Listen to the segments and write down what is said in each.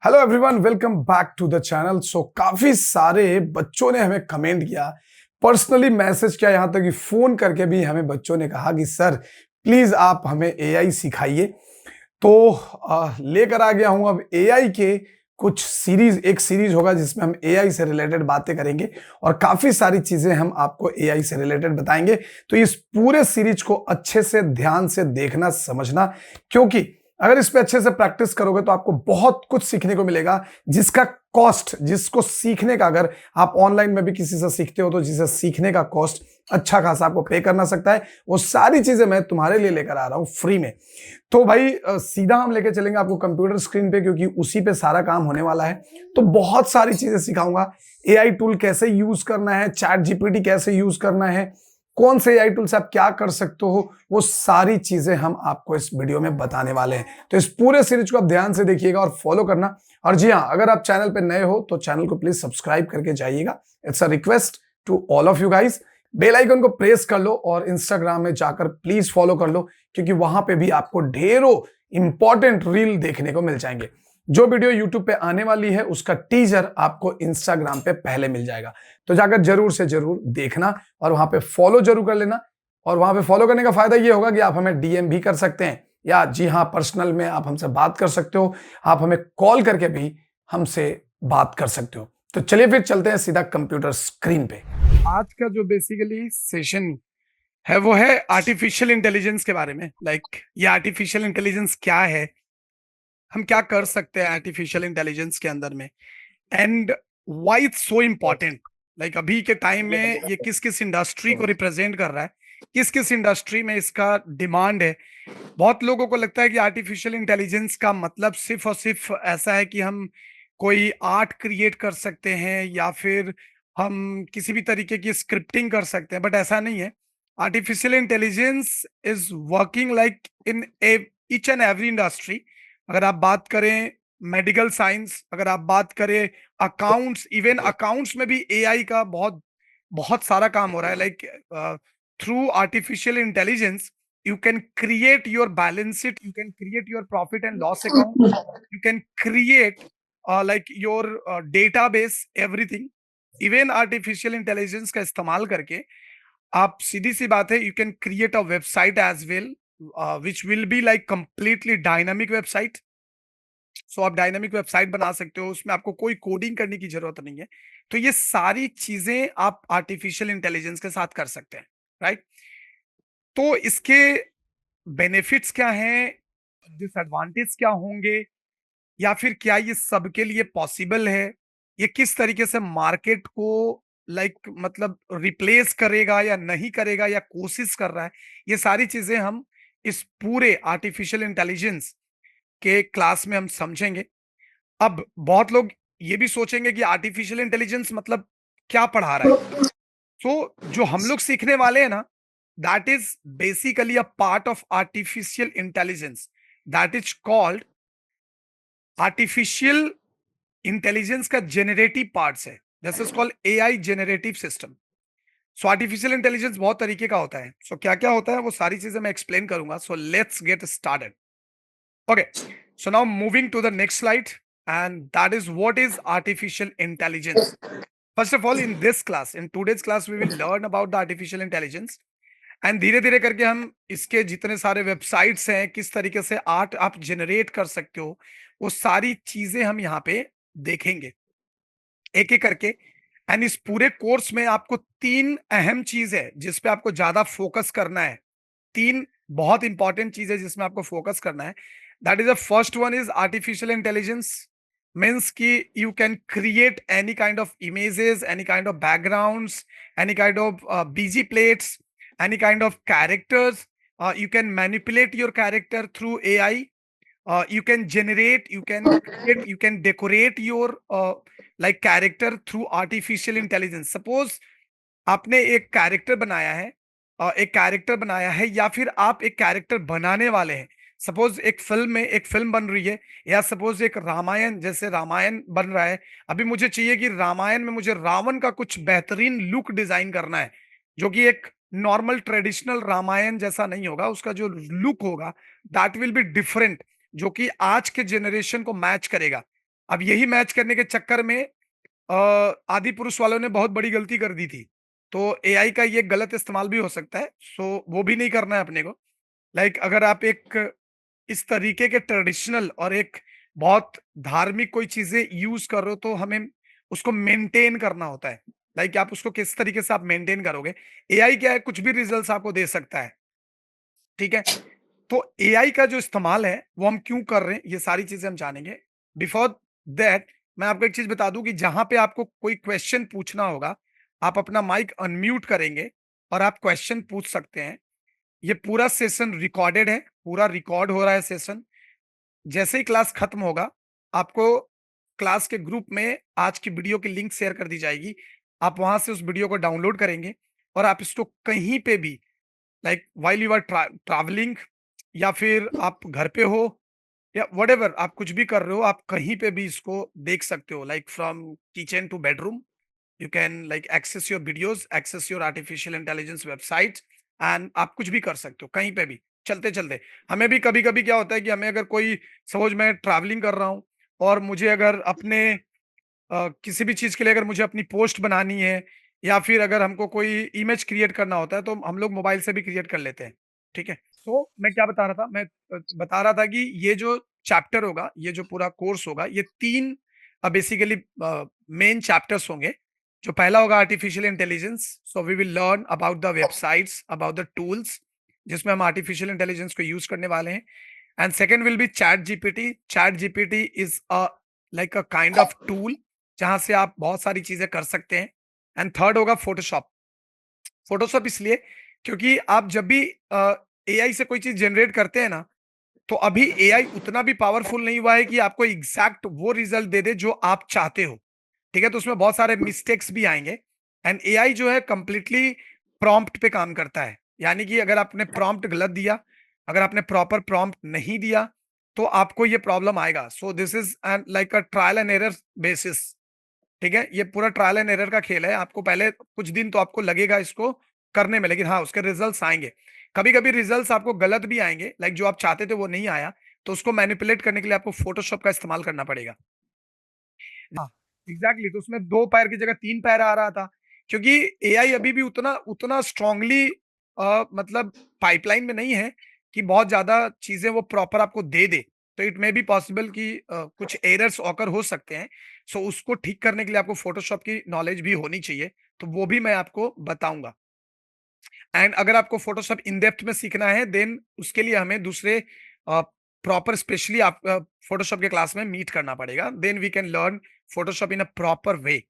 Hello everyone, welcome back to the channel. So काफी सारे बच्चों ने हमें कमेंट किया, पर्सनली मैसेज किया, यहाँ तक कि फोन करके भी हमें बच्चों ने कहा कि सर प्लीज आप हमें एआई सिखाइए। तो लेकर आ गया हूं अब एआई के कुछ सीरीज। एक सीरीज होगा जिसमें हम एआई से रिलेटेड बातें करेंगे और काफी सारी चीजें हम आपको एआई से रिलेटेड बताएंगे। तो इस पूरे सीरीज को अच्छे से ध्यान से देखना, समझना, क्योंकि अगर इस पे अच्छे से प्रैक्टिस करोगे तो आपको बहुत कुछ सीखने को मिलेगा, जिसका कॉस्ट, जिसको सीखने का, अगर आप ऑनलाइन में भी किसी से सीखते हो तो जिसे सीखने का कॉस्ट अच्छा खासा आपको पे करना सकता है, वो सारी चीजें मैं तुम्हारे लिए लेकर आ रहा हूं फ्री में। तो भाई सीधा हम लेके चलेंगे आपको कंप्यूटर स्क्रीन पे, क्योंकि उसी पे सारा काम होने वाला है। तो बहुत सारी चीजें सिखाऊंगा। एआई टूल कैसे यूज करना है, चैट जीपीटी कैसे यूज करना है, कौन से एआई टूल से आप क्या कर सकते हो, वो सारी चीजें हम आपको इस वीडियो में बताने वाले हैं। तो इस पूरे सीरीज को आप ध्यान से देखिएगा और फॉलो करना। और जी हाँ, अगर आप चैनल पे नए हो तो चैनल को प्लीज सब्सक्राइब करके जाइएगा। It's a request to all of you guys. Bell icon को प्रेस कर लो और इंस्टाग्राम में जाकर प्लीज फॉलो कर लो, क्योंकि वहां पे भी आपको ढेरों इंपॉर्टेंट रील देखने को मिल जाएंगे। जो वीडियो यूट्यूब पे आने वाली है उसका टीजर आपको इंस्टाग्राम पे पहले मिल जाएगा, तो जाकर जरूर से जरूर देखना और वहां पे फॉलो जरूर कर लेना। और वहां पे फॉलो करने का फायदा ये होगा कि आप हमें डीएम भी कर सकते हैं, या जी हाँ, पर्सनल में आप हमसे बात कर सकते हो। आप हमें कॉल करके भी हमसे बात कर सकते हो। तो चलिए फिर चलते हैं सीधा कंप्यूटर स्क्रीन पे। आज का जो बेसिकली सेशन है वो है आर्टिफिशियल इंटेलिजेंस के बारे में। ये आर्टिफिशियल इंटेलिजेंस क्या है, हम क्या कर सकते हैं आर्टिफिशियल इंटेलिजेंस के अंदर में, and why it's so important. अभी के टाइम में ये किस किस इंडस्ट्री को रिप्रेजेंट कर रहा है, किस किस इंडस्ट्री में इसका डिमांड है। बहुत लोगों को लगता है कि आर्टिफिशियल इंटेलिजेंस का मतलब सिर्फ और सिर्फ ऐसा है कि हम कोई आर्ट क्रिएट कर सकते हैं या फिर हम किसी भी तरीके की स्क्रिप्टिंग कर सकते हैं, बट ऐसा नहीं है। Artificial intelligence is working like in each and every industry. अगर आप बात करें मेडिकल साइंस, अगर आप बात करें अकाउंट्स, इवन अकाउंट्स में भी एआई का बहुत बहुत सारा काम हो रहा है। Through artificial intelligence you can create your balance sheet, you can create your profit and loss account, you can create your database, everything। even artificial intelligence का इस्तेमाल करके आप, सीधी सी बात है, you can create a website as well, which will be like completely dynamic website। सो आप dynamic website बना सकते हो, उसमें आपको कोई कोडिंग करने की जरूरत नहीं है। तो ये सारी चीजें आप आर्टिफिशियल इंटेलिजेंस के साथ कर सकते हैं, राइट। तो इसके बेनिफिट्स क्या हैं, डिसएडवांटेज क्या होंगे, या फिर क्या ये सबके लिए पॉसिबल है, ये किस तरीके से मार्केट को मतलब रिप्लेस करेगा या नहीं करेगा या कोशिश कर रहा है, ये सारी चीजें हम इस पूरे आर्टिफिशियल इंटेलिजेंस के क्लास में हम समझेंगे। अब बहुत लोग ये भी सोचेंगे कि आर्टिफिशियल इंटेलिजेंस मतलब क्या पढ़ा रहा है। तो जो हम लोग सीखने वाले हैं ना, that is basically a part of artificial intelligence, that is called artificial intelligence का जेनरेटिव पार्ट्स है, this is called AI generative system. So artificial intelligence बहुत तरीके का होता है। सो क्या क्या होता है वो सारी चीजें मैं एक्सप्लेन करूंगा। So let's get started. Okay, so now moving to the next slide, and that is what is artificial intelligence. First of all, in this class, in today's class, we will learn about the artificial intelligence, and धीरे धीरे करके हम इसके जितने सारे websites हैं, किस तरीके से आर्ट आप जनरेट कर सकते हो, वो सारी चीजें हम यहाँ पे देखेंगे एक एक करके। एंड इस पूरे कोर्स में आपको तीन अहम चीज है जिस पे आपको ज्यादा फोकस करना है। तीन बहुत इंपॉर्टेंट चीज है जिसमें आपको फोकस करना है। That is the first one is artificial intelligence. Means कि you can create any kind of images, any kind of backgrounds, any kind of BG plates, any kind of characters. You can manipulate your character through AI. You can generate, you can create, you can decorate your character through artificial intelligence। Suppose आपने एक character बनाया है, एक character बनाया है, या फिर आप एक कैरेक्टर बनाने वाले हैं। सपोज एक फिल्म में एक फिल्म बन रही है, या सपोज एक रामायण, जैसे रामायण बन रहा है। अभी मुझे चाहिए कि रामायण में मुझे रावण का कुछ बेहतरीन लुक डिजाइन करना है, जो कि एक नॉर्मल ट्रेडिशनल रामायण जैसा नहीं होगा। उसका जो लुक होगा दैट विल बी डिफरेंट, जो कि आज के जनरेशन को मैच करेगा। अब यही मैच करने के चक्कर में आदि पुरुष वालों ने बहुत बड़ी गलती कर दी थी। तो एआई का ये गलत इस्तेमाल भी हो सकता है, सो वो भी नहीं करना है अपने को। लाइक अगर आप एक इस तरीके के ट्रेडिशनल और एक बहुत धार्मिक कोई चीज़ें यूज़ कर रहे हो, तो हमें उसको मेंटेन करना होता है। लाइक आप उसको किस तरीके से आप मेंटेन करोगे। एआई क्या है, कुछ भी रिजल्ट्स आपको दे सकता है, ठीक है? तो एआई का जो इस्तेमाल है, वो हम क्यों कर रहे हैं, ये सारी चीज़ें हम जानेंगे। बिफोर दैट मैं आपको एक चीज़ बता दूँ कि जहाँ पे आपको कोई क्वेश्चन पूछना होगा, आप अपना माइक अनम्यूट करेंगे और आप क्वेश्चन पूछ सकते हैं। ये पूरा सेशन रिकॉर्डेड है, पूरा रिकॉर्ड हो रहा है सेशन। जैसे ही क्लास खत्म होगा, आपको क्लास के ग्रुप में आज की वीडियो की लिंक शेयर कर दी जाएगी। आप वहाँ से उस वीडियो को डाउनलोड करेंगे और आप इसको कहीं पे भी, like while you are travelling, या फिर आप घर पे हो, या व्हाटएवर आप कुछ भी कर रहे हो, आप कहीं पे भी इसको देख सकते हो। Like from kitchen to bedroom, you can like access your videos, access your artificial intelligence website, and आप कुछ भी कर सकते हो कहीं पे भी चलते चलते। हमें भी कभी कभी क्या होता है कि हमें अगर कोई, सपोज मैं ट्रैवलिंग कर रहा हूँ और मुझे अगर अपने किसी भी चीज़ के लिए अगर मुझे अपनी पोस्ट बनानी है, या फिर अगर हमको कोई इमेज क्रिएट करना होता है, तो हम लोग मोबाइल से भी क्रिएट कर लेते हैं, ठीक है? तो मैं क्या बता रहा था, मैं बता रहा था कि ये जो चैप्टर होगा, ये जो पूरा कोर्स होगा, ये 3 बेसिकली मेन चैप्टर्स होंगे। जो पहला होगा artificial intelligence, so we will learn about the websites, about the tools, जिसमें हम आर्टिफिशियल इंटेलिजेंस को यूज़ करने वाले हैं। And second will be chat GPT. Chat GPT is like a kind of tool, जहाँ से आप बहुत सारी चीज़ें कर सकते हैं। एंड थर्ड होगा फ़ोटोशॉप। फ़ोटोशॉप इसलिए क्योंकि आप जब भी एआई से कोई चीज़ जनरेट करते हैं ना, तो अभी एआई उतना भी पावरफुल नहीं हुआ है कि आपको एग्ज़ैक्ट वो रिज़ल्ट दे दे जो आप चाहते हो, ठीक है? तो उसमें बहुत सारे मिस्टेक्स भी आएँगे। एंड एआई जो है कंप्लीटली प्रॉम्प्ट पे काम करता है। यानी कि अगर आपने प्रॉम्प्ट गलत दिया, अगर आपने प्रॉपर प्रॉम्प्ट नहीं दिया, तो आपको ये प्रॉब्लम आएगा। सो this is an like a trial and error basis. ठीक है? ये पूरा ट्रायल एंड एरर का खेल है। आपको पहले कुछ दिन तो आपको लगेगा इसको करने में, लेकिन हाँ, उसके रिज़ल्ट्स आएँगे। कभी-कभी रिज़ल्ट्स आपको गलत भी आएँगे, लाइक जो आप चाहते थे वो नहीं आया, तो उसको मैनिपुलेट करने के लिए आपको फ़ोटोशॉप का इस्तेमाल करना पड़ेगा। हाँ, एग्ज़ैक्टली, तो उसमें 2 पैर की जगह 3 पैर आ रहा था, क्योंकि एआई अभी भी उतना उतना स्ट्रांगली मतलब पाइपलाइन में नहीं है कि बहुत ज़्यादा चीज़ें वो प्रॉपर आपको दे दे। तो इट मे बी पॉसिबल कि कुछ एरर्स ऑकर हो सकते हैं। सो उसको ठीक करने के लिए आपको फ़ोटोशॉप की नॉलेज भी होनी चाहिए, तो वो भी मैं आपको बताऊँगा। एंड अगर आपको फ़ोटोशॉप इन डेप्थ में सीखना है, देन उसके लिए हमें दूसरे प्रॉपर स्पेशली आप फ़ोटोशॉप के क्लास में मीट करना पड़ेगा। Then we can learn Photoshop in a proper way.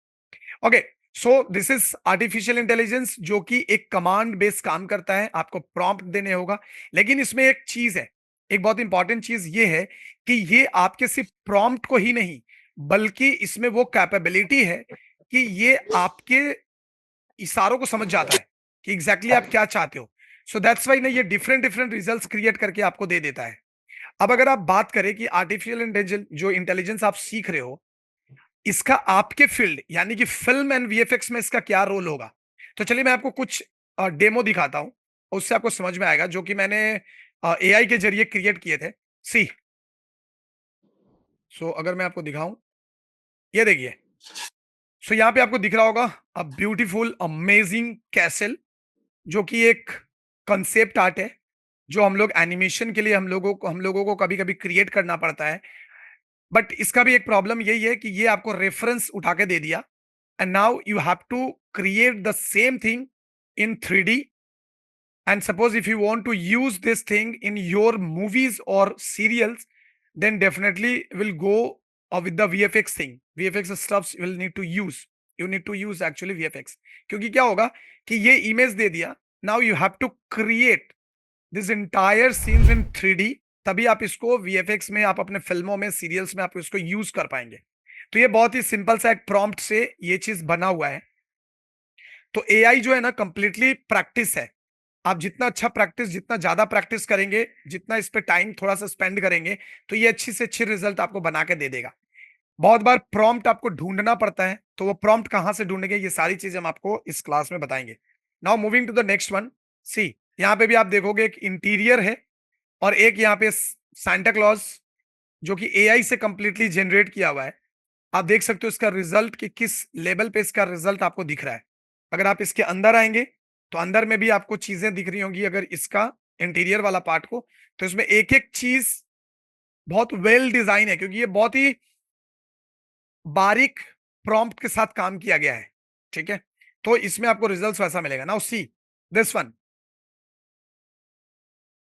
Okay, so this is artificial intelligence, जो कि एक कमांड बेस्ड काम करता है, आपको प्रॉम्प्ट देने होगा। लेकिन इसमें एक चीज़ है, एक बहुत इंपॉर्टेंट चीज़ ये है कि ये आपके सिर्फ़ प्रॉम्प्ट को ही नहीं, बल्कि इसमें वो कैपेबिलिटी है कि ये आपके इशारों को समझ जाता है कि एग्जैक्टली आप क्या चाहते हो। सो दैट्स वाई ना ये डिफरेंट डिफरेंट रिजल्ट्स क्रिएट करके आपको दे देता है। अब अगर आप बात करें कि आर्टिफिशियल इंटेलिजेंस जो इंटेलिजेंस आप सीख रहे हो, इसका आपके फील्ड यानी कि फिल्म एंड वीएफएक्स में इसका क्या रोल होगा, तो चलिए मैं आपको कुछ डेमो दिखाता हूं, उससे आपको समझ में आएगा, जो कि मैंने एआई के जरिए क्रिएट किए थे। सी, सो अगर मैं आपको दिखाऊं, ये देखिए। सो यहाँ पे आपको दिख रहा होगा अ ब्यूटीफुल अमेजिंग कैसल, जो कि एक कंसेप्ट आर्ट है, जो हम लोग एनिमेशन के लिए हम लोगों को कभी-कभी क्रिएट करना पड़ता है। बट इसका भी एक प्रॉब्लम यही है कि ये आपको रेफरेंस उठा के दे दिया, and now you have to create the same thing in 3D, and suppose if you want to use this thing in your movies और serials, then definitely will go with the VFX thing. VFX stuffs will need to use. You need to use actually VFX. क्योंकि क्या होगा कि ये image दे दिया, now you have to create this entire scenes in 3D, तभी आप इसको VFX में, आप अपने फिल्मों में, सीरियल्स में आप इसको यूज कर पाएंगे। तो ये बहुत ही सिंपल सा एक प्रॉम्प्ट से ये चीज बना हुआ है। तो एआई जो है ना, कंप्लीटली प्रैक्टिस है। आप जितना अच्छा प्रैक्टिस, जितना ज्यादा प्रैक्टिस करेंगे, जितना इस पे टाइम थोड़ा सा स्पेंड करेंगे, तो ये अच्छी से अच्छी रिजल्ट आपको बना के दे देगा। बहुत बार प्रॉम्प्ट आपको ढूंढना पड़ता है, तो वो प्रॉम्प्ट कहां से ढूंढेंगे, ये सारी चीजें हम आपको इस क्लास में बताएंगे। Now moving to the next one. See, यहाँ पे भी आप देखोगे एक इंटीरियर है, और एक यहाँ पे सांता क्लॉज, जो कि एआई से कंप्लीटली जनरेट किया हुआ है। आप देख सकते हो इसका रिजल्ट कि किस लेवल पे इसका रिजल्ट आपको दिख रहा है। अगर आप इसके अंदर आएंगे तो अंदर में भी आपको चीजें दिख रही होंगी। अगर इसका इंटीरियर वाला पार्ट को, तो इसमें एक एक चीज बहुत वेल डिजाइन है, क्योंकि ये बहुत ही बारीक प्रॉम्प्ट के साथ काम किया गया है। ठीक है, तो इसमें आपको रिजल्ट्स वैसा मिलेगा। नाउ सी दिस वन,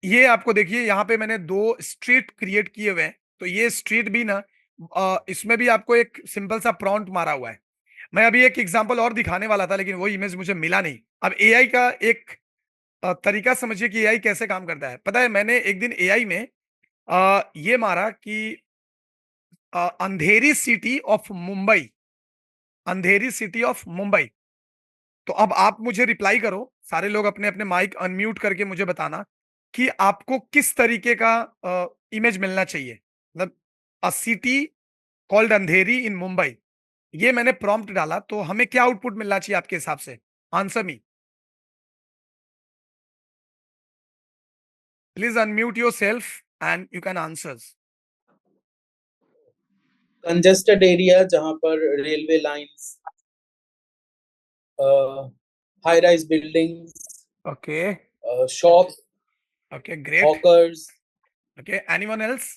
ये आपको देखिए यहाँ पे मैंने दो स्ट्रीट क्रिएट किए हुए हैं। तो ये स्ट्रीट भी ना इसमें भी आपको एक सिंपल सा प्रॉम्प्ट मारा हुआ है। मैं अभी एक एग्जांपल और दिखाने वाला था, लेकिन वो इमेज मुझे मिला नहीं। अब एआई का एक तरीका समझिए कि एआई कैसे काम करता है। पता है, मैंने एक दिन एआई में ये मारा कि Andheri city of Mumbai, Andheri city of Mumbai. तो अब आप मुझे रिप्लाई करो, सारे लोग अपने अपने माइक अनम्यूट करके मुझे बताना कि आपको किस तरीके का इमेज मिलना चाहिए। मतलब अ सिटी कॉल्ड अंधेरी इन मुंबई, ये मैंने प्रॉम्प्ट डाला तो हमें क्या आउटपुट मिलना चाहिए आपके हिसाब से? Answer me, please unmute your self and you can answers. Congested area जहां पर railway lines, high rise buildings, okay, shop, okay great, hawkers. Okay anyone else?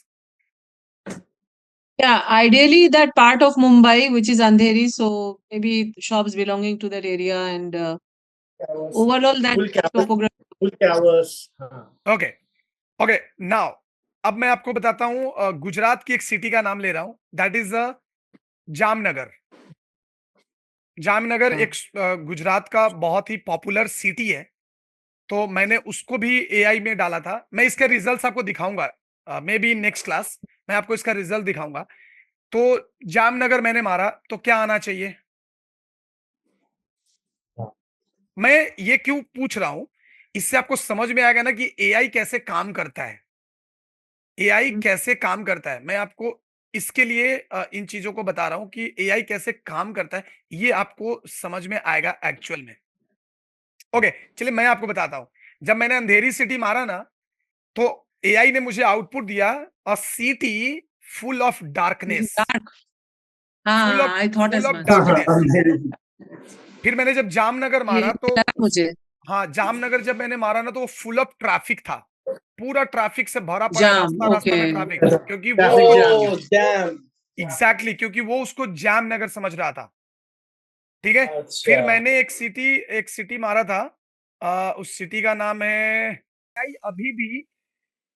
Yeah, ideally that part of Mumbai, which is Andheri, so maybe shops belonging to that area and overall that topography. Full covers. हाँ. Okay, okay now अब मैं आपको बताता हूं, गुजरात की एक city का नाम ले रहा हूं, दैट इज जामनगर। जामनगर एक गुजरात का बहुत ही पॉपुलर सिटी है। तो मैंने उसको भी एआई में डाला था। मैं इसके रिजल्ट्स आपको दिखाऊंगा, मे बी नेक्स्ट क्लास मैं आपको इसका रिजल्ट दिखाऊंगा। तो जामनगर मैंने मारा तो क्या आना चाहिए? मैं ये क्यों पूछ रहा हूं, इससे आपको समझ में आएगा ना कि एआई कैसे काम करता है। एआई कैसे काम करता है, मैं आपको इसके लिए इन चीजों को बता रहा हूं कि एआई कैसे काम करता है, ये आपको समझ में आएगा एक्चुअल में। ओके, चलिए मैं आपको बताता हूं। जब मैंने अंधेरी सिटी मारा ना, तो एआई ने मुझे आउटपुट दिया अ city full of darkness, Dark. Full of I thought full as of much. Darkness. फिर मैंने जब जामनगर ये मारा तो लगा मुझे हाँ, जामनगर जब मैंने मारा ना तो वो फुल ऑफ ट्रैफिक था। पूरा ट्रैफिक से भरा पड़ा, jam. रास्ता रास्ता में Okay. ट्रैफिक, क्योंकि वो Traffic jam. Oh damn. Exactly क्योंकि वो उसको जामनगर समझ रहा था। ठीक है, अच्छा. फिर मैंने एक सिटी मारा था, उस सिटी का नाम है, एआई अभी भी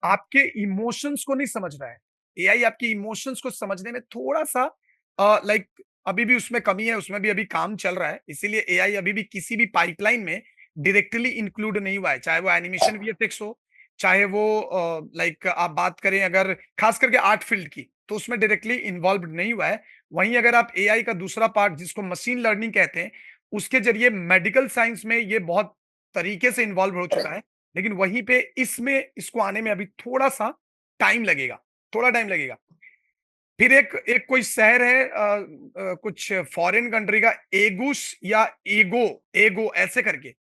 आपके इमोशंस को नहीं समझ रहा है। एआई आपके इमोशंस को समझने में थोड़ा सा लाइक अभी भी उसमें कमी है, उसमें भी अभी काम चल रहा है। इसीलिए एआई अभी भी किसी भी पाइपलाइन में डायरेक्टली इंक्लूड नहीं हुआ है, चाहे वो एनिमेशन वीएफएक्स हो, चाहे वो लाइक आप बात करें अगर खास करके आर्ट फील्ड की, तो उसमें डायरेक्टली इन्वॉल्व नहीं हुआ है। वहीं अगर आप एआई का दूसरा पार्ट जिसको मशीन लर्निंग कहते हैं, उसके जरिए मेडिकल साइंस में ये बहुत तरीके से इन्वॉल्व हो चुका है। लेकिन वहीं पे इसमें इसको आने में अभी थोड़ा सा टाइम लगेगा, थोड़ा टाइम लगेगा। फिर एक एक कोई शहर है कुछ फॉरेन कंट्री का, एगुस या एगो, एगो ऐसे करके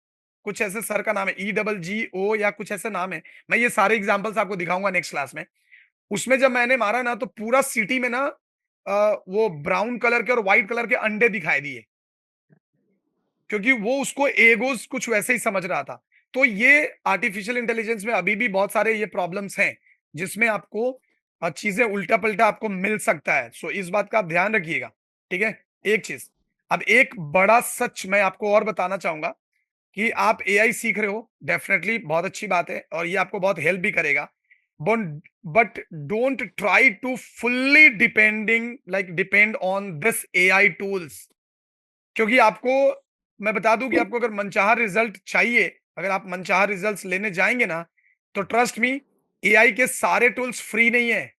कुछ ऐसे शहर का नाम है, EGGO या कुछ ऐसे नाम है। मैं ये सारे एग्जांपल्स आपको दिखाऊंगा नेक्स्ट क्लास में। उसमें जब मैंने मारा ना तो पूरा सिटी में ना वो ब्राउन कलर के और व्हाइट कलर के अंडे दिखाई दिए, क्योंकि वो उसको एगोस कुछ वैसे ही समझ रहा था। तो ये आर्टिफिशियल इंटेलिजेंस में अभी भी बहुत सारे ये प्रॉब्लम्स हैं, जिसमें आपको चीजें उल्टा पल्टा आपको मिल सकता है। सो इस बात का आप ध्यान रखिएगा। ठीक है, एक चीज। अब एक बड़ा सच मैं आपको और बताना चाहूंगा कि आप एआई सीख रहे हो, डेफिनेटली बहुत अच्छी बात है और ये आपको बहुत हेल्प भी करेगा। But don't try to fully depend on this AI tools, क्योंकि आपको मैं बता दूं कि आपको अगर मनचाहा रिजल्ट चाहिए, अगर आप मनचाहा रिजल्ट्स लेने जाएंगे ना, तो ट्रस्ट मी, एआई के सारे टूल्स फ्री नहीं है।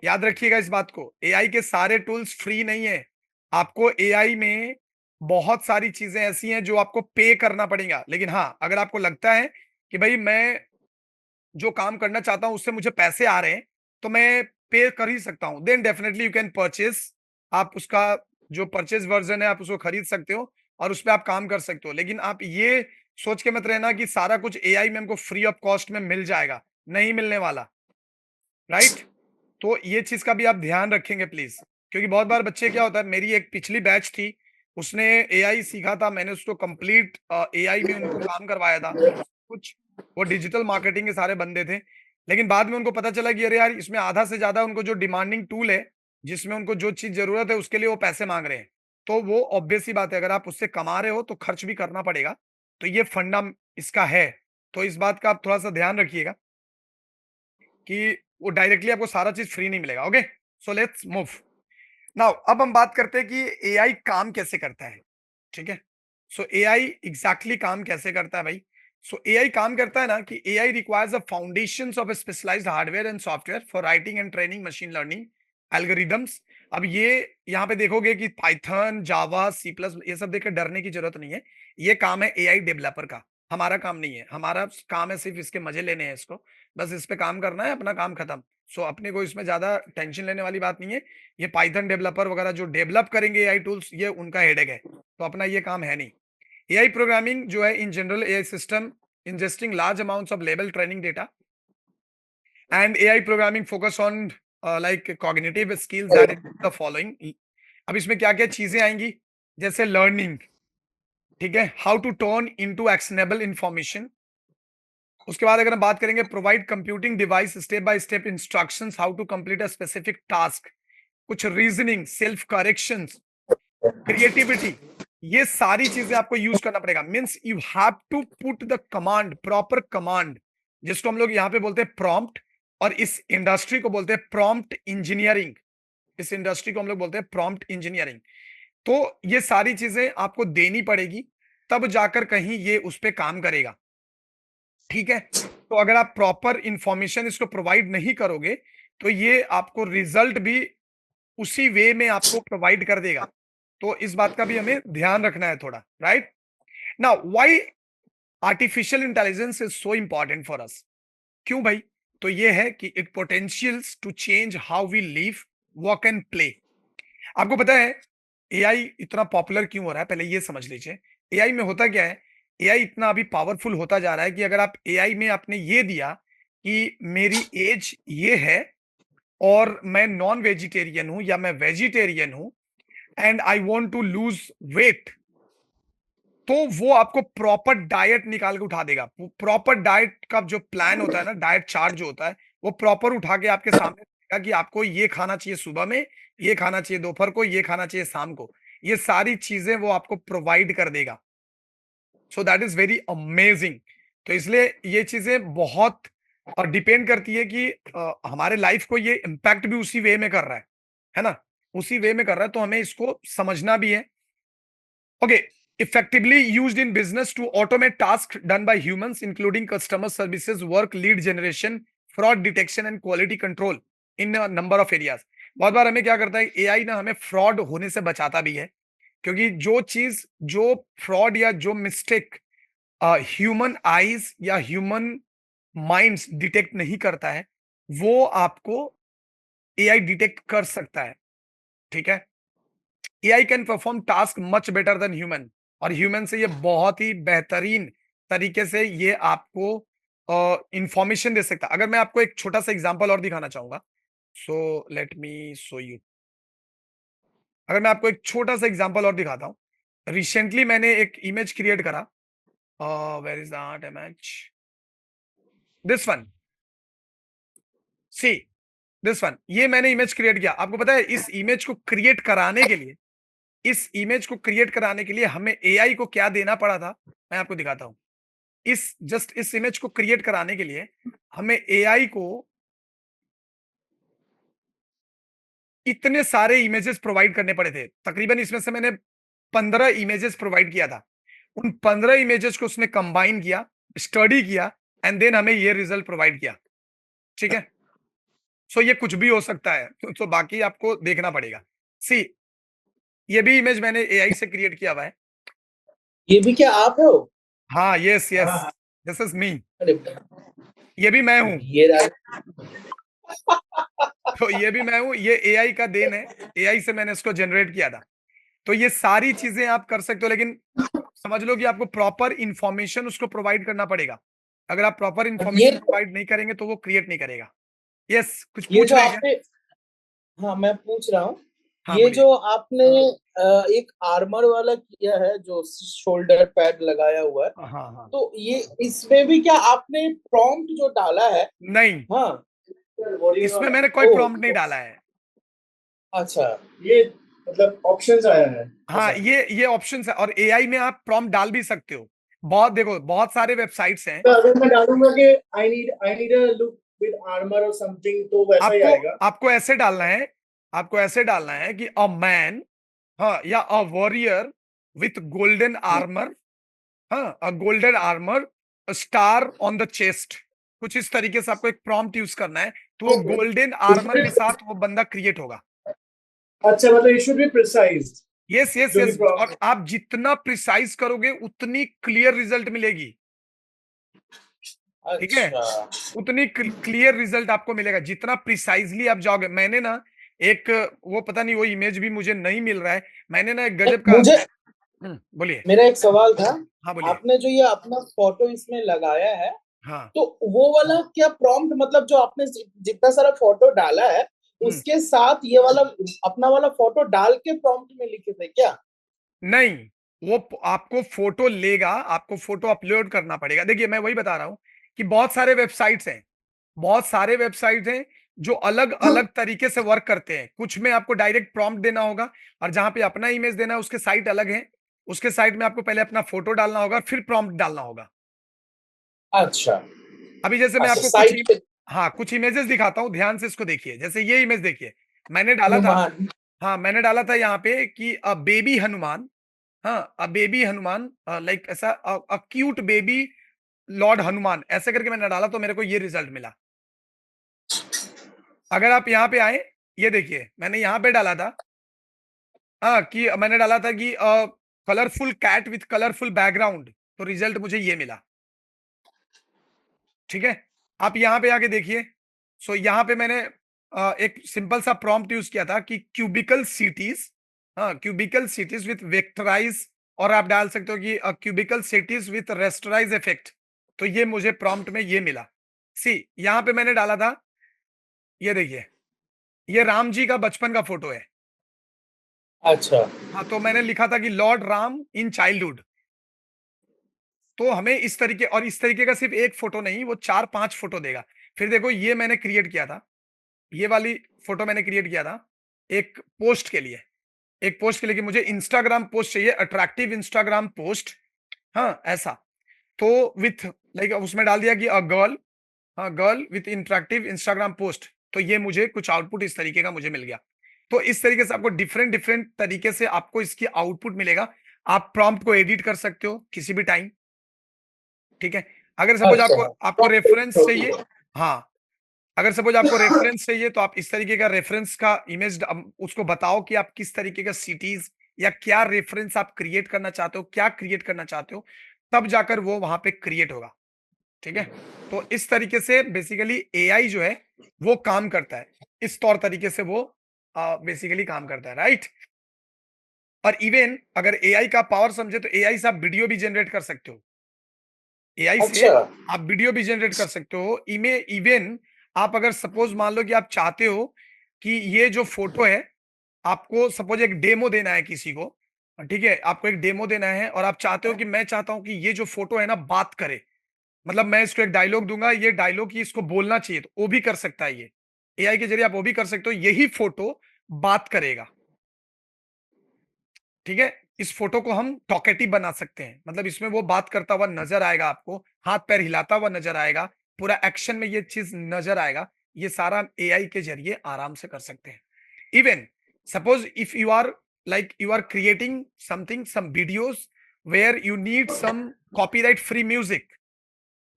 याद रखिएगा इस बात को, एआई के सारे टूल्स फ्री नहीं है। आपको एआई में बहुत सारी चीजें ऐसी हैं जो आपको पे करना पड़ेगा। लेकिन हाँ, अगर आपको लगता है कि भाई मैं जो काम करना चाहता हूं उससे मुझे पैसे आ रहे हैं, तो मैं पे कर ही सकता हूं, then definitely you can purchase. आप उसका जो परचेज वर्जन है आप उसको खरीद सकते हो और उस पर आप काम कर सकते हो। लेकिन आप ये सोच के मत रहना कि सारा कुछ एआई में हमको फ्री ऑफ कॉस्ट में मिल जाएगा, नहीं मिलने वाला। राइट, तो ये चीज का भी आप ध्यान रखेंगे प्लीज। क्योंकि बहुत बार बच्चे क्या होता है, मेरी एक पिछली बैच थी, उसने एआई सीखा था, मैंने उसको कंप्लीट एआई में उनको काम करवाया था कुछ, वो डिजिटल मार्केटिंग के सारे बंदे थे, लेकिन बाद में उनको पता चला कि अरे यार इसमें आधा से ज्यादा उनको जो डिमांडिंग टूल है, जिसमें उनको जो चीज जरूरत है उसके लिए वो पैसे मांग रहे हैं, तो वो ऑब्वियस सी बात है, अगर आप उससे कमा रहे हो तो खर्च भी करना पड़ेगा, तो ये फंडा इसका है, तो इस बात का आप थोड़ा सा ध्यान रखिएगा कि वो डायरेक्टली आपको सारा चीज फ्री नहीं मिलेगा। Okay, so let's move now. अब हम बात करते हैं कि एआई काम कैसे करता है, ठीक है। सो एआई एग्जैक्टली काम कैसे करता है भाई। सो एआई काम करता है ना कि AI requires a foundations of specialised hardware and software for writing and training machine learning algorithms. अब ये यहाँ पे देखोगे कि पाइथन, जावा, सी प्लस, ये सब देखकर डरने की जरूरत नहीं है, ये काम है एआई डेवलपर का, हमारा काम नहीं है। हमारा काम है सिर्फ इसके मजे लेने हैं, इसको बस इस पे काम करना है, अपना काम खत्म। सो अपने को इसमें ज्यादा टेंशन लेने वाली बात नहीं है। ये पाइथन डेवलपर वगैरह जो डेवलप करेंगे एआई टूल्स, ये उनका हेडेक है, तो अपना ये काम है नहीं। एआई प्रोग्रामिंग जो है, in general AI system ingesting large amounts of label training data, and AI programming focus on like cognitive skills that include the following। अब इसमें क्या क्या चीजें आएंगी, जैसे लर्निंग, ठीक है, how to turn into actionable information. उसके बाद अगर हम बात करेंगे, provide computing device step by step instructions how to complete a specific task, कुछ रीजनिंग, सेल्फ करेक्शंस, क्रिएटिविटी, ये सारी चीजें आपको यूज करना पड़ेगा। Means you have to put the command, proper command, जिसको हम लोग यहाँ पे बोलते हैं प्रॉम्प्ट, और इस इंडस्ट्री को बोलते हैं प्रॉम्प्ट इंजीनियरिंग। इस इंडस्ट्री को हम लोग बोलते हैं प्रॉम्प्ट इंजीनियरिंग। तो ये सारी चीजें आपको देनी पड़ेगी, तब जाकर कहीं ये उस पर काम करेगा, ठीक है। तो अगर आप प्रॉपर इंफॉर्मेशन इसको प्रोवाइड नहीं करोगे, तो ये आपको रिजल्ट भी उसी वे में आपको प्रोवाइड कर देगा। तो इस बात का भी हमें ध्यान रखना है थोड़ा, right. Now why artificial intelligence is so important for us, क्यों भाई। तो ये है कि it potentials to change how we live, work and play. आपको पता है एआई इतना पॉपुलर क्यों हो रहा है, पहले ये समझ लीजिए। एआई में होता क्या है, एआई इतना अभी पावरफुल होता जा रहा है कि अगर आप एआई में आपने ये दिया कि मेरी एज ये है और मैं नॉन वेजिटेरियन हूं या मैं वेजिटेरियन हूं and I want to lose weight, तो वो आपको प्रॉपर डाइट निकाल के उठा देगा। प्रॉपर डाइट का जो प्लान होता है ना, डाइट चार्ट जो होता है, वो प्रॉपर उठा के आपके सामने देगा कि आपको ये खाना चाहिए सुबह में, ये खाना चाहिए दोपहर को, ये खाना चाहिए शाम को, ये सारी चीजें वो आपको प्रोवाइड कर देगा। So that is very amazing. तो इसलिए ये चीजें बहुत डिपेंड करती है कि हमारे लाइफ को ये इम्पैक्ट भी उसी वे में कर रहा है ना, उसी वे में कर रहा है, तो हमें इसको समझना भी है। Okay, effectively used in business to automate tasks done by humans including customer services work, lead generation, fraud detection and quality control in a number of areas। बहुत बार हमें क्या करता है एआई ना, हमें फ्रॉड होने से बचाता भी है, क्योंकि जो चीज, जो फ्रॉड या जो मिस्टेक ह्यूमन आईज या ह्यूमन माइंड्स डिटेक्ट नहीं करता है, वो आपको एआई डिटेक्ट कर सकता है, ठीक है। AI can perform task much better than human, और ह्यूमन से ये बहुत ही बेहतरीन तरीके से ये आपको इंफॉर्मेशन दे सकता है। अगर मैं आपको एक छोटा सा एग्जांपल और दिखाना चाहूंगा, so let me show you. अगर मैं आपको एक छोटा सा एग्जांपल और दिखाता हूं, रिसेंटली मैंने एक इमेज क्रिएट करा, where is that image, this one, see this one, ये मैंने इमेज क्रिएट किया। आपको पता है इस इमेज को क्रिएट कराने के लिए, इस इमेज को क्रिएट कराने के लिए हमें एआई को क्या देना पड़ा था, मैं आपको दिखाता हूं। इस इमेज को क्रिएट कराने के लिए हमें एआई को इतने सारे इमेजेस प्रोवाइड करने पड़े थे। तकरीबन इसमें से मैंने 15 इमेजेस प्रोवाइड किया था। उन 15 इमेजेस को उसने कंबाइन किया, स्टडी किया, एंड देन हमें ये रिजल्ट प्रोवाइड किया, ठीक है। सो ये कुछ भी हो सकता है, तो बाकी आपको देखना पड़ेगा। सी, ये भी इमेज मैंने एआई से क्रिएट किया हुआ है। ये भी क्या आप हो? हाँ, yes yes, this is me, अरे ये भी मैं हूं। ये तो ये भी मैं हूं, ये एआई का देन है, एआई से मैंने इसको जनरेट किया था। तो ये सारी चीजें आप कर सकते हो, लेकिन समझ लो कि आपको प्रॉपर इंफॉर्मेशन उसको प्रोवाइड करना पड़ेगा। अगर आप प्रॉपर इंफॉर्मेशन प्रोवाइड नहीं करेंगे तो वो क्रिएट नहीं करेगा। यस, कुछ ये पूछ जो रहे हैं क्या? आपने, हाँ मैं पूछ रहा हूँ हाँ ये बोलिए। जो आपने एक आर्मर वाला किया है जो शोल्डर पैड लगाया हुआ है, हाँ हाँ। तो ये इसमें भी क्या आपने प्रॉम्प्ट जो डाला है? नहीं, हाँ, इसमें मैंने कोई ओ, प्रॉम्प्ट नहीं डाला है। अच्छा, ये मतलब ऑप्शंस आया है हाँ, ऐसा? ये ऑप्शन है, और एआई में आप प्रॉम्प्ट डाल भी सकते हो। बहुत, देखो बहुत सारे वेबसाइट्स हैं। तो अगर मैं डालूंगा कि I need a look with armour और समथिंग, तो वैसा ही आपको आएगा? आपको ऐसे डालना है, आपको ऐसे डालना है कि अ मैन, हाँ, या a warrior with golden armour, हाँ, a golden armour, star on the chest, कुछ इस तरीके से आपको एक प्रॉम्प्ट यूज करना है, तो वो Okay. गोल्डन आर्मर के साथ वो बंदा क्रिएट होगा। अच्छा, मतलब it should be precise, yes yes जो भी यस, और प्रॉम्प्ट। आप जितना प्रिसाइज करोगे उतनी क्लियर रिजल्ट मिलेगी। ठीक है, अच्छा, उतनी क्लियर रिजल्ट आपको मिलेगा जितना प्रिसाइजली आप जाओगे। मैंने ना एक, वो पता नहीं वो इमेज भी मुझे नहीं मिल रहा है, मैंने ना एक गजब का। मुझे बोलिए। मेरा एक सवाल था। हाँ बोलिए। आपने जो ये अपना फोटो इसमें लगाया है, हाँ। तो वो वाला क्या प्रॉम्प्ट, मतलब जो आपने जितना सारा फोटो डाला है हम्म, उसके साथ ये वाला अपना वाला फोटो डाल के प्रॉम्प्ट में लिखे थे क्या? नहीं, वो आपको फोटो लेगा, आपको फोटो अपलोड करना पड़ेगा। देखिए मैं वही बता रहा हूँ कि बहुत सारे वेबसाइट्स हैं, बहुत सारे वेबसाइट्स हैं जो अलग अलग तरीके से वर्क करते हैं। कुछ में आपको डायरेक्ट प्रॉम्प्ट देना होगा, और जहां पे अपना इमेज देना है उसके साइट अलग है। उसके साइट में आपको पहले अपना फोटो डालना होगा, फिर प्रॉम्प्ट डालना होगा। अच्छा, अभी जैसे मैं अच्छा, आपको साइट पे हाँ, कुछ इमेजेस दिखाता हूँ, ध्यान से इसको देखिए। जैसे ये इमेज देखिए, मैंने डाला था। हनुमान। हाँ, मैंने डाला था यहाँ पे कि अ बेबी हनुमान, हाँ, अ बेबी हनुमान, लाइक ऐसा a cute baby Lord Hanuman, ऐसे करके मैंने डाला, तो मेरे को ये रिजल्ट मिला। अगर आप यहाँ पे आए, ये देखिए मैंने यहाँ पे डाला था, हाँ, कि मैंने डाला था कि colourful cat with colourful background, तो रिजल्ट मुझे ये मिला। ठीक है, आप यहाँ पे आके देखिए। सो यहाँ पे मैंने एक सिंपल सा प्रॉम्प्ट यूज किया था कि क्यूबिकल सिटीज, हाँ, क्यूबिकल सिटीज विथ वेक्टराइज, और आप डाल सकते हो कि cubical cities with rasterise effect, तो ये मुझे प्रॉम्प्ट में ये मिला। सी, यहाँ पे मैंने डाला था, ये देखिए, ये राम जी का बचपन का फोटो है। अच्छा, हाँ, तो मैंने लिखा था कि लॉर्ड राम इन चाइल्डहुड। तो हमें इस तरीके, और इस तरीके का सिर्फ एक फोटो नहीं, वो 4-5 फोटो देगा। फिर देखो ये मैंने क्रिएट किया था, ये वाली फोटो मैंने क्रिएट किया था एक पोस्ट के लिए, एक पोस्ट के लिए कि मुझे इंस्टाग्राम पोस्ट चाहिए, अट्रैक्टिव इंस्टाग्राम पोस्ट, हाँ, ऐसा। तो विथ, लाइक उसमें डाल दिया कि अ गर्ल, हाँ, girl with interactive Instagram post, तो ये मुझे कुछ आउटपुट इस तरीके का मुझे मिल गया। तो इस तरीके से आपको डिफरेंट डिफरेंट तरीके से आपको इसकी आउटपुट मिलेगा। आप प्रॉम्प्ट को एडिट कर सकते हो किसी भी टाइम। ठीक है, अगर सपोज अच्छा, आपको आपको रेफरेंस चाहिए, हाँ, अगर सपोज आपको रेफरेंस चाहिए, तो आप इस तरीके का रेफरेंस का इमेज उसको बताओ कि आप किस तरीके का सिटीज या क्या रेफरेंस आप क्रिएट करना चाहते हो, क्या क्रिएट करना चाहते हो, तब जाकर वो वहां पे क्रिएट होगा। ठीक है, तो इस तरीके से बेसिकली एआई जो है वो काम करता है, इस तौर तरीके से वो बेसिकली काम करता है, राइट। और इवन अगर एआई का पावर समझे, तो एआई से आप वीडियो भी जनरेट कर सकते हो। एआई से अच्छा, आप वीडियो भी जनरेट कर सकते हो। इमे इवन आप अगर सपोज मान लो कि आप चाहते हो कि ये जो फोटो है, आपको सपोज एक डेमो देना है किसी को, ठीक है, आपको एक डेमो देना है, और आप चाहते हो कि मैं चाहता हूं कि ये जो फोटो है ना बात करे, मतलब मैं इसको एक डायलॉग दूंगा, ये डायलॉग ही इसको बोलना चाहिए, तो वो भी कर सकता है। ये एआई के जरिए आप वो भी कर सकते हो, यही फोटो बात करेगा। ठीक है, इस फोटो को हम टॉकेटिव बना सकते हैं, मतलब इसमें वो बात करता हुआ नजर आएगा, आपको हाथ पैर हिलाता हुआ नजर आएगा, पूरा एक्शन में ये चीज नजर आएगा। ये सारा एआई के जरिए आराम से कर सकते हैं। Even suppose if you are, like you are creating something, some videos where you need some copyright free music,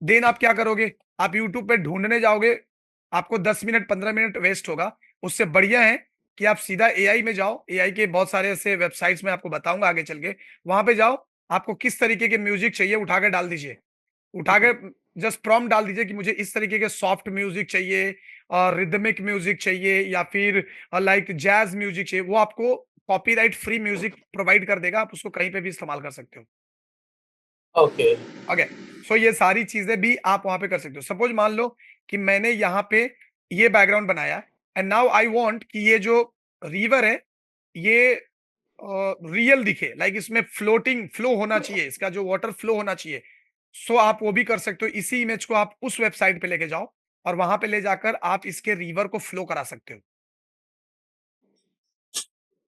then आप क्या करोगे, आप यूट्यूब पे ढूंढने जाओगे, आपको 10 मिनट 15 मिनट वेस्ट होगा। उससे बढ़िया है कि आप सीधा एआई में जाओ, एआई के बहुत सारे ऐसे वेबसाइट्स में आपको बताऊंगा आगे चल के, वहां पे जाओ, आपको किस तरीके के म्यूजिक चाहिए उठा के डाल दीजिए, उठा के जस्ट प्रॉम्प्ट डाल दीजिए कि मुझे इस तरीके के सॉफ्ट म्यूजिक चाहिए, और रिदमिक म्यूजिक चाहिए, या फिर लाइक जैज म्यूजिक चाहिए, वो आपको कॉपीराइट फ्री म्यूजिक प्रोवाइड कर देगा, आप उसको कहीं पे भी इस्तेमाल कर सकते हो। ओके, ओके, सो ये सारी चीजें भी आप वहां पे कर सकते हो। सपोज मान लो कि मैंने यहाँ पे ये बैकग्राउंड बनाया, एंड नाउ आई वांट कि ये जो रिवर है, ये रियल दिखे, लाइक इसमें फ्लो होना चाहिए, इसका जो वाटर फ्लो होना चाहिए, सो आप वो भी कर सकते हो। इसी इमेज को आप उस वेबसाइट पे लेके जाओ और वहां पे ले जाकर आप इसके रिवर को फ्लो करा सकते हो।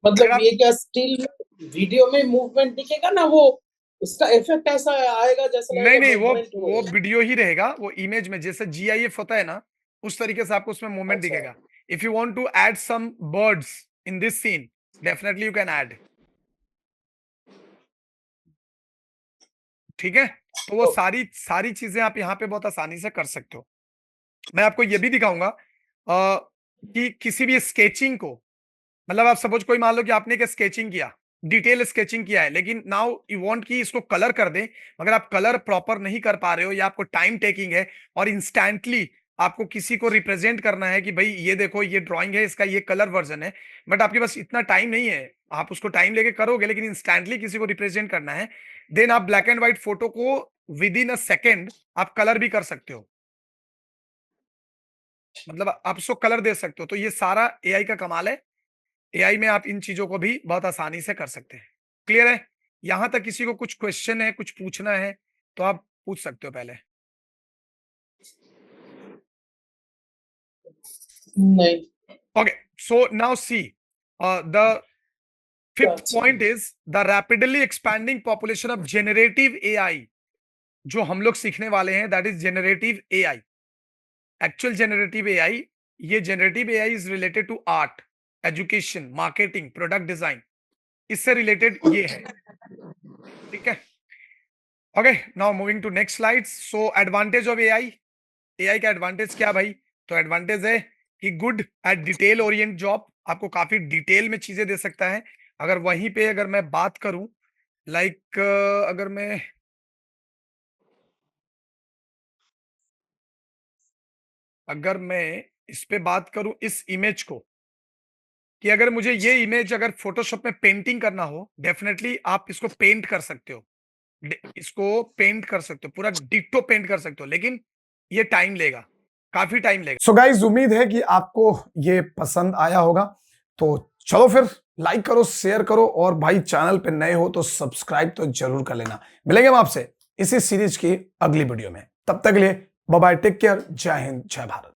अगर मतलब आप ये क्या स्टिल वीडियो में मूवमेंट दिखेगा ना, वो उसका इफेक्ट ऐसा आएगा जैसा नहीं लगेगा नहीं, मूवमेंट हो वो रहा है। वीडियो ही रहेगा, वो इमेज में जैसे GIF होता है ना, उस तरीके से आपको उसमें मूवमेंट अच्छा, दिखेगा। If you want to add some birds in this scene, definitely you can add. ठीक है, तो वो तो सारी सारी चीजें आप यहाँ पे बहुत आसानी से कर सकते हो। मैं आपको ये भी दिखाऊंगा कि किसी भी स्केचिंग को, मतलब आप सपोज कोई मान लो कि आपने एक स्केचिंग किया, डिटेल स्केचिंग किया है, लेकिन नाउ यू वांट कि इसको कलर कर दें, मगर आप कलर प्रॉपर नहीं कर पा रहे हो या आपको टाइम टेकिंग है और इंस्टेंटली आपको किसी को रिप्रेजेंट करना है कि भाई ये देखो ये ड्राइंग है, इसका ये कलर वर्जन है, बट आपके पास इतना टाइम नहीं है, आप उसको टाइम लेके करोगे लेकिन इंस्टेंटली किसी को रिप्रेजेंट करना है, देन आप ब्लैक एंड व्हाइट फोटो को विद इन अ सेकेंड आप कलर भी कर सकते हो, मतलब आप उसको कलर दे सकते हो। तो ये सारा एआई का कमाल है। एआई में आप इन चीजों को भी बहुत आसानी से कर सकते हैं। क्लियर है? यहां तक किसी को कुछ क्वेश्चन है, कुछ पूछना है तो आप पूछ सकते हो पहले। नहीं। Okay, so now see the fifth अच्छा, point is the rapidly expanding population of generative AI. जो हम लोग सीखने वाले हैं that is generative AI. Actual generative AI, ये generative AI is related to art, education, marketing, product design, इससे related ये है। ठीक है, okay, now moving to next slide. So advantage of AI, AI का एडवांटेज क्या भाई? तो एडवांटेज है कि good at detail Orient job, आपको काफी डिटेल में चीजें दे सकता है। अगर वहीं पे अगर मैं बात करूं, लाइक अगर मैं इस पे बात करूं इस इमेज को, कि अगर मुझे ये इमेज अगर फोटोशॉप में पेंटिंग करना हो, डेफिनेटली आप इसको पेंट कर सकते हो, इसको पेंट कर सकते हो, पूरा डिट्टो पेंट कर सकते हो, लेकिन ये टाइम लेगा, काफी टाइम लेगा। सो गाइस, उम्मीद है कि आपको ये पसंद आया होगा। तो चलो फिर लाइक करो, शेयर करो, और भाई चैनल पे नए हो तो सब्सक्राइब तो जरूर कर लेना। मिलेंगे हम आपसे इसी सीरीज की अगली वीडियो में, तब तक के लिए बाय बाय, टेक केयर, जय हिंद, जय भारत।